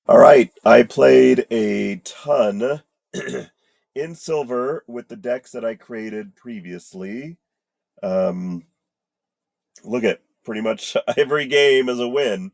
All right, I played a ton in silver with the decks that I created previously. Um, Look at pretty much every game is a win.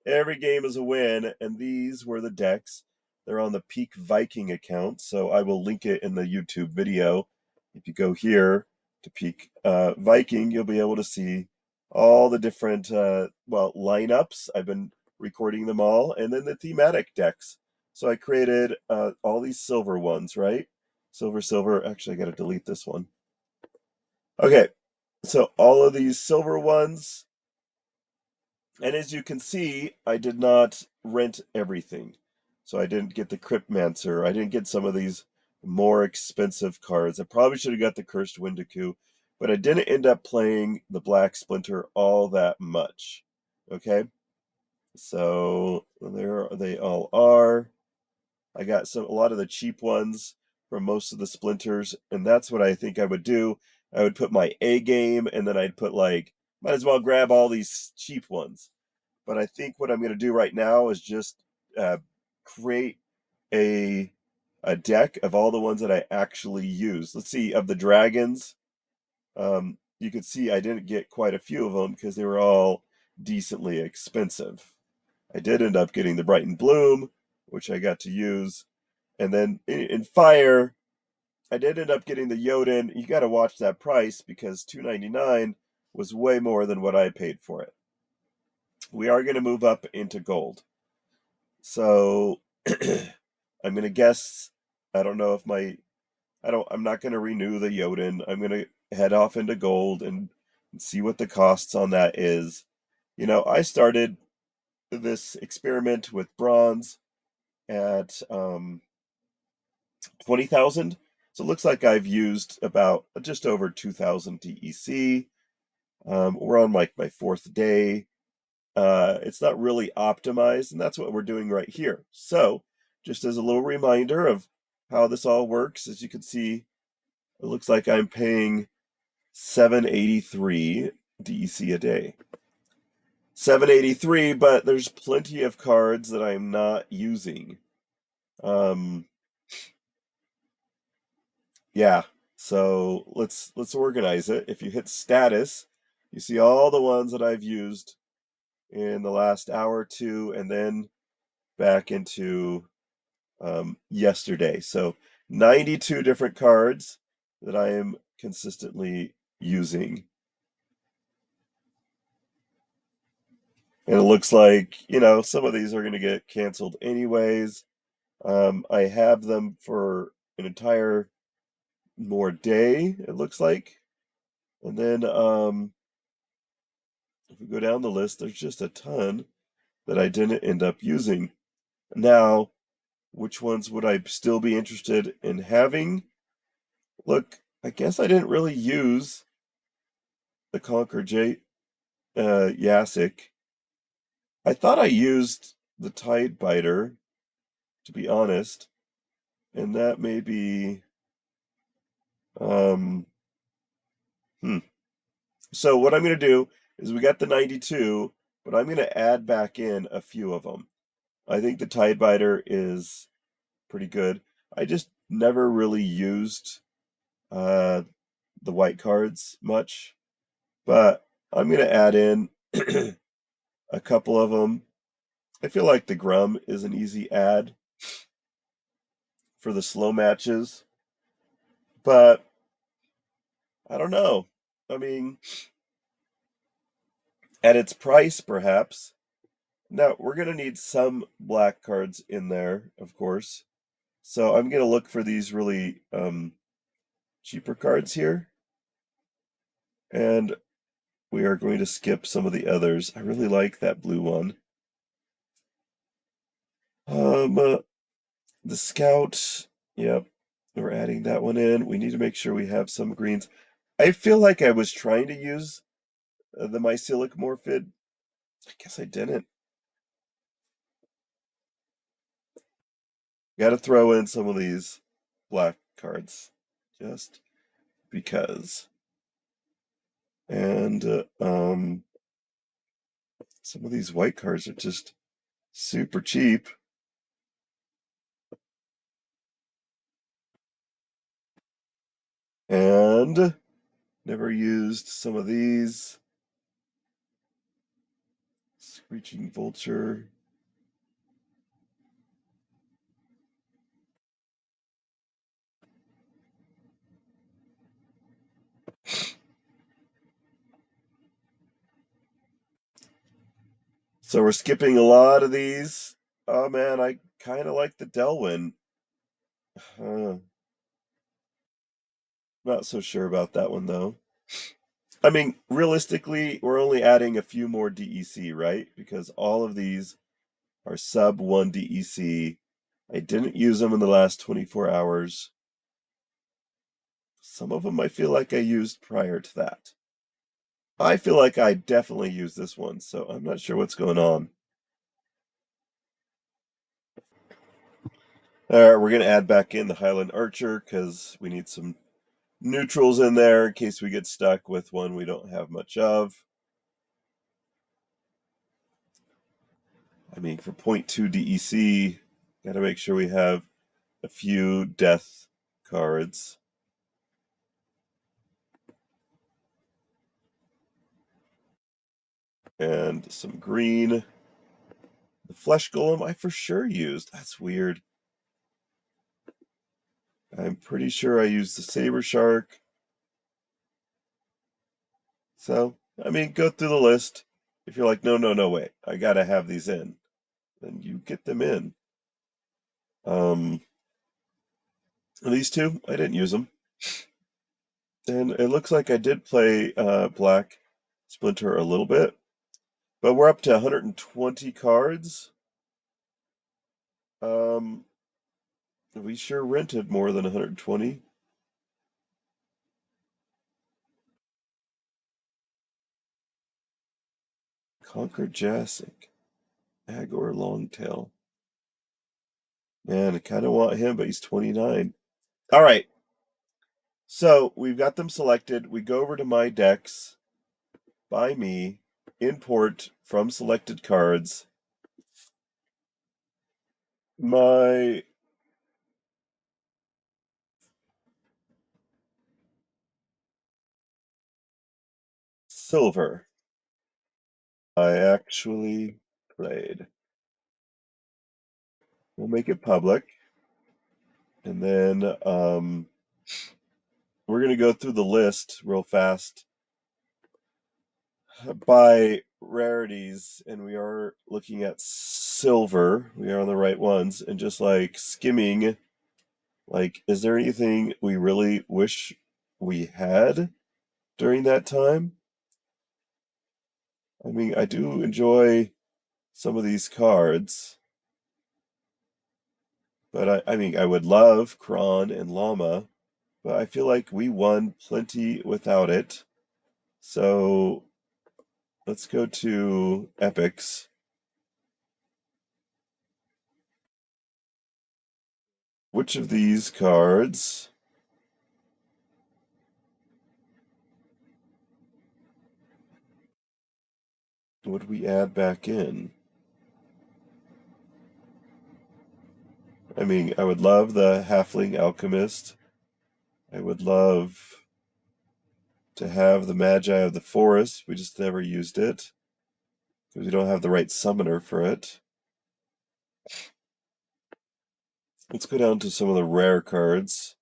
Every game is a win, and these were the decks. They're on the Peak Viking account, so I will link it in the YouTube video. If you go here to Peak Viking, you'll be able to see all the different lineups. I've been recording them all, and then the thematic decks. So I created all these silver ones, right? Silver, silver. Actually, I got to delete this one. Okay, so all of these silver ones, and as you can see, I did not rent everything. So I didn't get the Cryptmancer. I didn't get some of these more expensive cards. I probably should have got the Cursed Windiku, but I didn't end up playing the Black Splinter all that much. Okay, so there they all are. I got a lot of the cheap ones from most of the splinters, and that's what I think I would do. I would put my A game, and then I'd put like, might as well grab all these cheap ones. But I think what I'm going to do right now is just uh, create a a deck of all the ones that I actually use. Let's see, of the dragons, you can see I didn't get quite a few of them because they were all decently expensive. I did end up getting the Brighton Bloom, which I got to use. And then in Fire, I did end up getting the Jotun. You got to watch that price because 299 was way more than what I paid for it. We are going to move up into gold. So I'm going to guess, I don't know if I'm not going to renew the Jotun. I'm going to head off into gold and see what the costs on that is. I started this experiment with bronze at 20,000. So it looks like I've used about just over 2,000 DEC. We're on like my fourth day. It's not really optimized, and that's what we're doing right here. So, just as a little reminder of how this all works, as you can see, it looks like I'm paying 783 DEC a day. 783, but there's plenty of cards that I'm not using. Um, yeah, so let's organize it. If you hit status, you see all the ones that I've used in the last hour or two, and then back into yesterday. So 92 different cards that I am consistently using. And it looks like, some of these are going to get canceled anyways. I have them for an entire more day, it looks like. And then if we go down the list, there's just a ton that I didn't end up using. Now, which ones would I still be interested in having? Look, I guess I didn't really use the Conquer Yasik. I thought I used the Tide Biter, to be honest, and that may be um hmm. So what I'm going to do is we got the 92, but I'm going to add back in a few of them. I think the Tide Biter is pretty good. I just never really used uh the white cards much, but I'm going to add in a couple of them. I feel like the Grum is an easy add for the slow matches, but I don't know. I mean, at its price, perhaps. Now, we're going to need some black cards in there, of course. So I'm going to look for these really cheaper cards here. And we are going to skip some of the others. I really like that blue one. Um, uh, the Scout, yep, we're adding that one in. We need to make sure we have some greens. I feel like I was trying to use the Mycelic Morphid. I guess I didn't. Got to throw in some of these black cards just because. And some of these white cards are just super cheap. And never used some of these. Screeching Vulture. So we're skipping a lot of these. Oh man, I kind of like the Delwyn. Not so sure about that one though. I mean, realistically, we're only adding a few more DEC, right? Because all of these are sub 1 DEC. I didn't use them in the last 24 hours. Some of them I feel like I used prior to that. I feel like I definitely used this one, so I'm not sure what's going on. All right, we're going to add back in the Highland Archer because we need some neutrals in there in case we get stuck with one we don't have much of. I mean, for 0.2 DEC, got to make sure we have a few death cards. And some green. The Flesh Golem I for sure used. That's weird. I'm pretty sure I used the Saber Shark. So, I mean, go through the list. If you're like, no, wait, I gotta have these in, then you get them in. These two, I didn't use them. And it looks like I did play Black Splinter a little bit, but we're up to 120 cards. We sure rented more than 120. Conquer Jurassic, Agor Longtail. Man, I kind of want him, but he's 29. All right. So we've got them selected. We go over to my decks, by me, import from selected cards. My silver, I actually played. We'll make it public. And then we're going to go through the list real fast by rarities, and we are looking at silver. We are on the right ones, and just like skimming, like, is there anything we really wish we had during that time? I mean, I do enjoy some of these cards, but I mean, I would love Kron and Llama, but I feel like we won plenty without it. So let's go to epics. Which of these cards would we add back in? I mean, I would love the Halfling Alchemist. I would love to have the Magi of the Forest. We just never used it because we don't have the right summoner for it. Let's go down to some of the rare cards.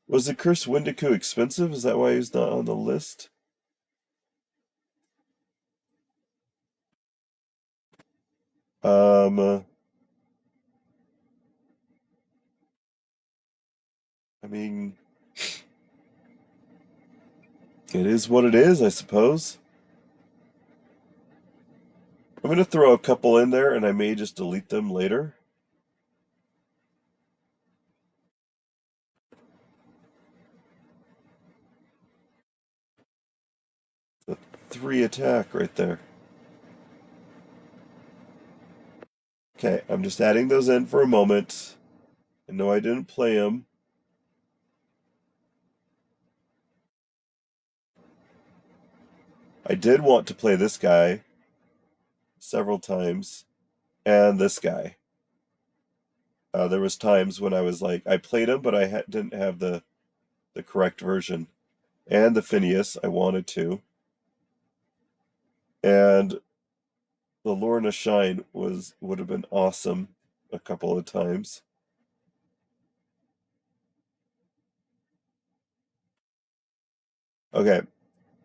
Was the Cursed Wendigo expensive? Is that why he's not on the list? I mean, it is what it is, I suppose. I'm going to throw a couple in there, and I may just delete them later. The 3 attack right there. Okay, I'm just adding those in for a moment. I know I didn't play them. I did want to play this guy several times, and this guy. There was times when I was like, I played them, but didn't have the correct version. And the Phineas, I wanted to. And the Lorna Shine would have been awesome a couple of times. Okay,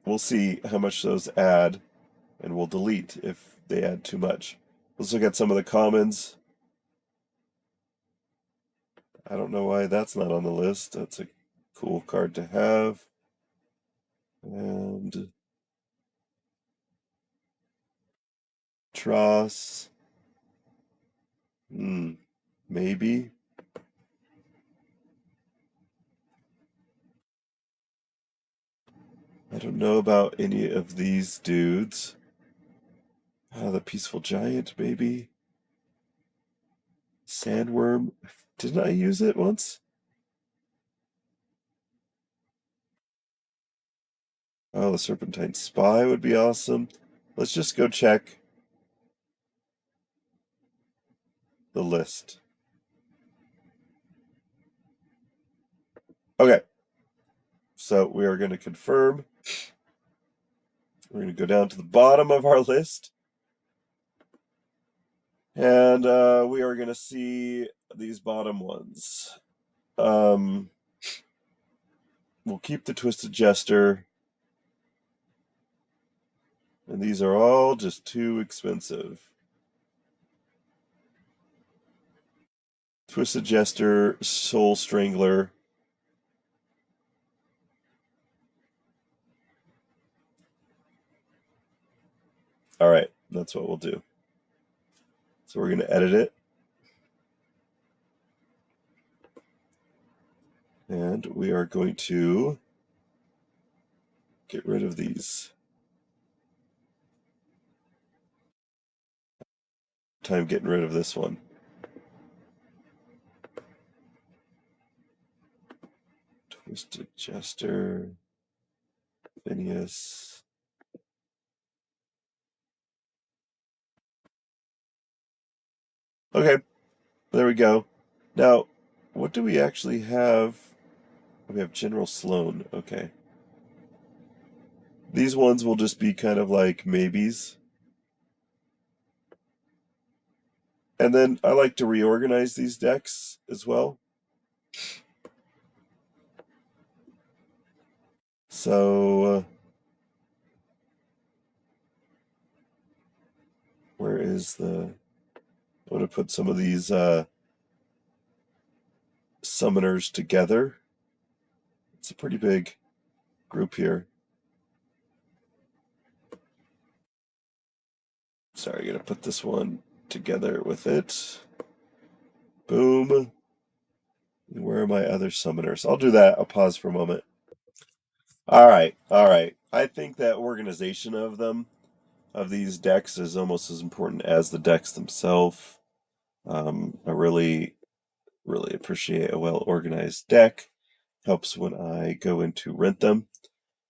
we'll see how much those add, and we'll delete if they add too much. Let's look at some of the commons. I don't know why that's not on the list. That's a cool card to have. And Tross. Maybe. I don't know about any of these dudes. The Peaceful Giant, maybe. Sandworm. Didn't I use it once? Oh, the Serpentine Spy would be awesome. Let's just go check the list. Okay, so we are going to confirm. We're going to go down to the bottom of our list. And we are going to see these bottom ones. We'll keep the Twisted Jester. And these are all just too expensive. Twisted Jester, Soul Strangler. All right, that's what we'll do. So we're going to edit it. And we are going to get rid of these. Time getting rid of this one. Twisted Jester, Phineas. Okay, there we go. Now, what do we actually have? We have General Sloan. Okay. These ones will just be kind of like maybes. And then I like to reorganize these decks as well. So, where is the... I want to put some of these summoners together. It's a pretty big group here. Sorry, I gotta put this one together with it. Boom. Where are my other summoners? I'll do that. I'll pause for a moment. All right, all right. I think that organization of them, of these decks, is almost as important as the decks themselves. I really appreciate a well-organized deck. Helps when I go in to rent them.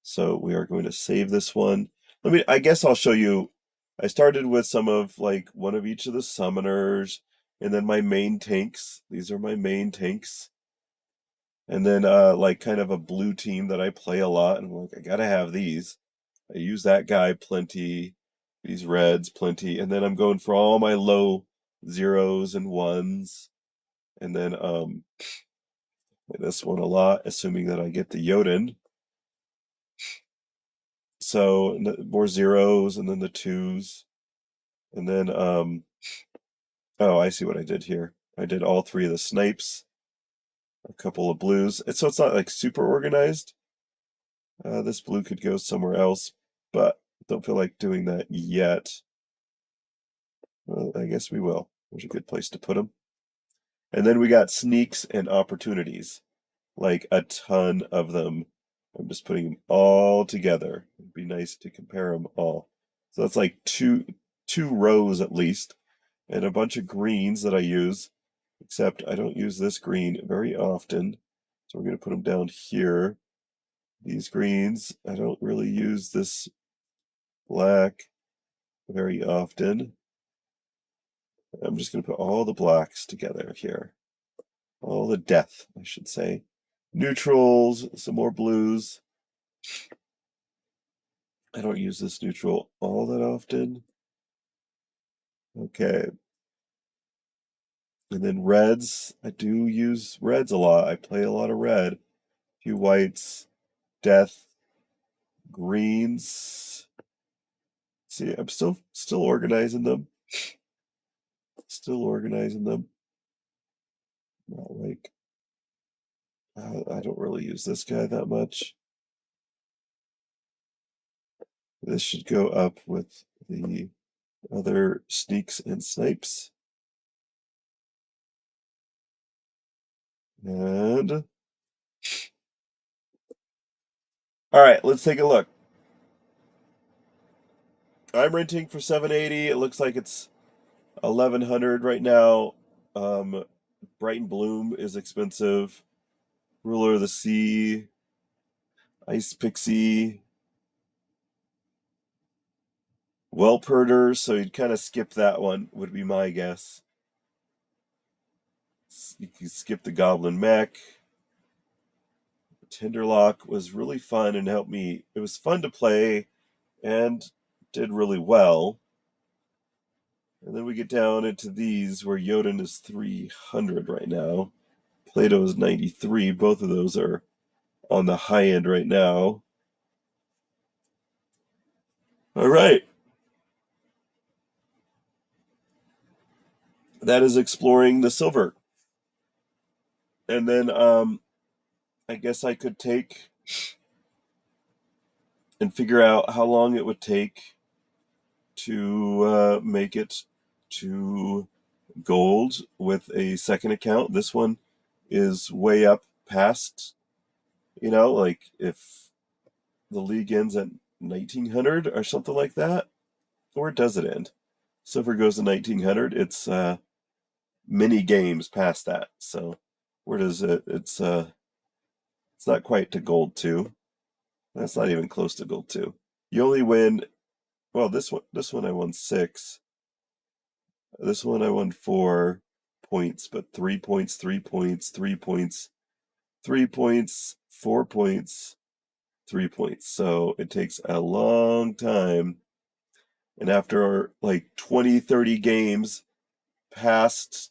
So we are going to save this one. I guess I'll show you. I started with some of like one of each of the summoners, and then my main tanks. These are my main tanks. And then like kind of a blue team that I play a lot, and I'm like, I gotta have these. I use that guy plenty, these reds plenty, and then I'm going for all my low zeros and ones, and then this one a lot, assuming that I get the Jotun. So more zeros, and then the twos, and then oh, I see what I did here. I did all three of the snipes, a couple of blues. So it's not like super organized. This blue could go somewhere else, but don't feel like doing that yet. Well, I guess we will. There's a good place to put them. And then we got sneaks and opportunities, like a ton of them. I'm just putting them all together. It'd be nice to compare them all. So that's like two rows at least, and a bunch of greens that I use, except I don't use this green very often. So we're going to put them down here. These greens, I don't really use this black very often. I'm just going to put all the blacks together here. All the death, I should say. Neutrals, some more blues. I don't use this neutral all that often. Okay. And then reds. I do use reds a lot. I play a lot of red. A few whites, death, greens. See, I'm still organizing them. Still organizing them. Not like I don't really use this guy that much. This should go up with the other sneaks and snipes. And all right, let's take a look. I'm renting for 780. It looks like it's 1100 right now. Bright and Bloom is expensive. Ruler of the Sea, Ice Pixie, Whelperder, so you'd kind of skip that one, would be my guess. You can skip the Goblin Mech. Tenderlock was really fun and helped me. It was fun to play and did really well. And then we get down into these where Jotun is 300 right now. Plato is 93. Both of those are on the high end right now. All right. That is exploring the silver. And then I guess I could take and figure out how long it would take to make it to gold with a second account. This one is way up past, like if the league ends at 1900 or something like that. Where does it end? Silver goes to 1900. It's many games past that. So where does it? It's not quite to gold 2. That's not even close to gold 2. You only win. Well, this one I won 6. This one I won 4 points, but 3 points, 3 points, 3 points, 3 points, 4 points, 3 points. So it takes a long time. And after like 20, 30 games past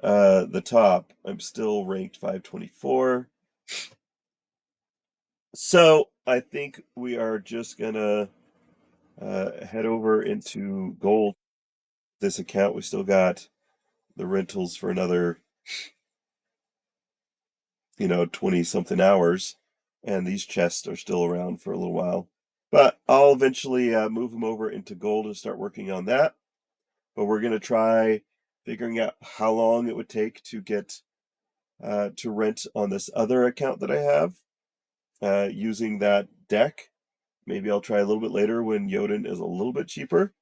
the top, I'm still ranked 524. So I think we are just gonna head over into gold. This account, we still got the rentals for another 20 something hours, and these chests are still around for a little while. But I'll eventually move them over into gold and start working on that. But we're going to try figuring out how long it would take to get to rent on this other account that I have using that deck. Maybe I'll try a little bit later when Jotun is a little bit cheaper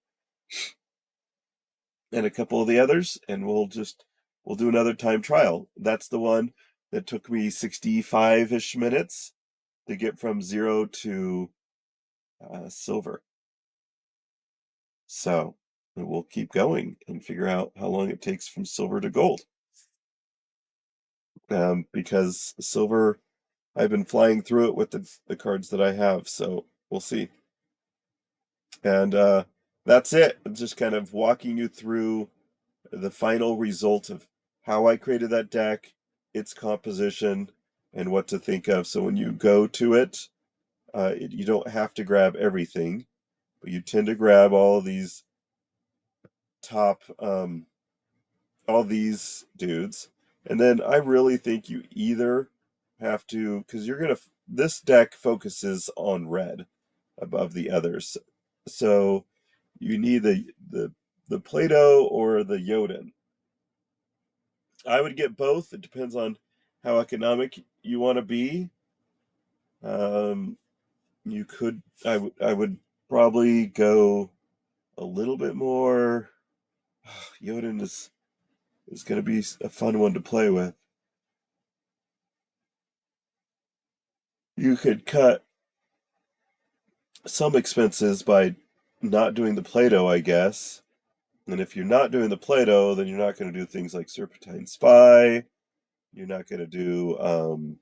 and a couple of the others, and we'll do another time trial. That's the one that took me 65-ish minutes to get from 0 to silver. So we'll keep going and figure out how long it takes from silver to gold. Because silver, I've been flying through it with the cards that I have, so we'll see. And that's it. I'm just kind of walking you through the final result of how I created that deck, its composition, and what to think of. So when you go to it, you don't have to grab everything, but you tend to grab all these top, all these dudes. And then I really think you either have to, because this deck focuses on red above the others. So you need the Plato or the Jotun. I would get both. It depends on how economic you want to be. Um, I would probably go a little bit more. Jotun is going to be a fun one to play with. You could cut some expenses by not doing the Play-Doh, I guess. And if you're not doing the Play-Doh, then you're not going to do things like Serpentine Spy. You're not going to do,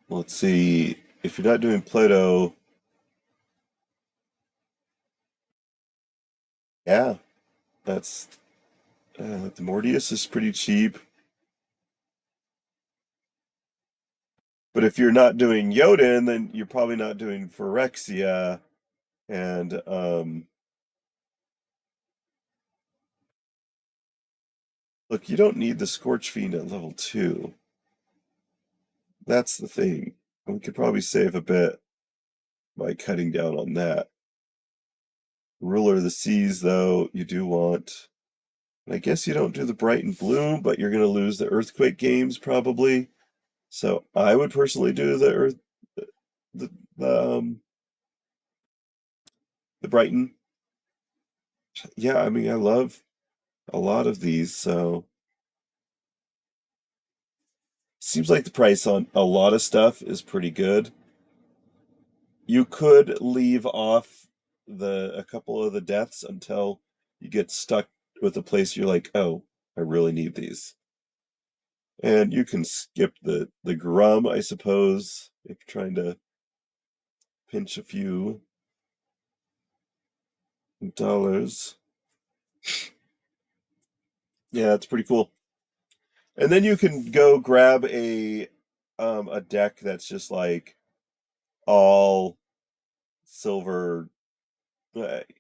let's see, if you're not doing Play-Doh, yeah, that's, the Mortius is pretty cheap. But if you're not doing Jotun, then you're probably not doing Phyrexia. And look, you don't need the Scorch Fiend at level 2. That's the thing. We could probably save a bit by cutting down on that. Ruler of the Seas, though, you do want. And I guess you don't do the Bright and Blue, but you're going to lose the Earthquake games probably. So I would personally do the the, um, the Brighton. Yeah, I mean I love a lot of these, so seems like the price on a lot of stuff is pretty good. You could leave off a couple of the deaths until you get stuck with a place you're like, oh, I really need these. And you can skip the Grum, I suppose, if you're trying to pinch a few dollars. Yeah, it's pretty cool. And then you can go grab a deck that's just like all silver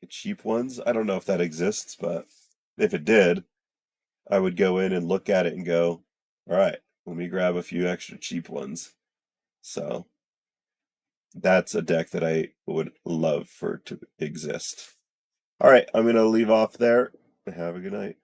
cheap ones. I don't know if that exists, but if it did, I would go in and look at it and go, all right, let me grab a few extra cheap ones. So that's a deck that I would love for to exist. All right, I'm gonna leave off there. Have a good night.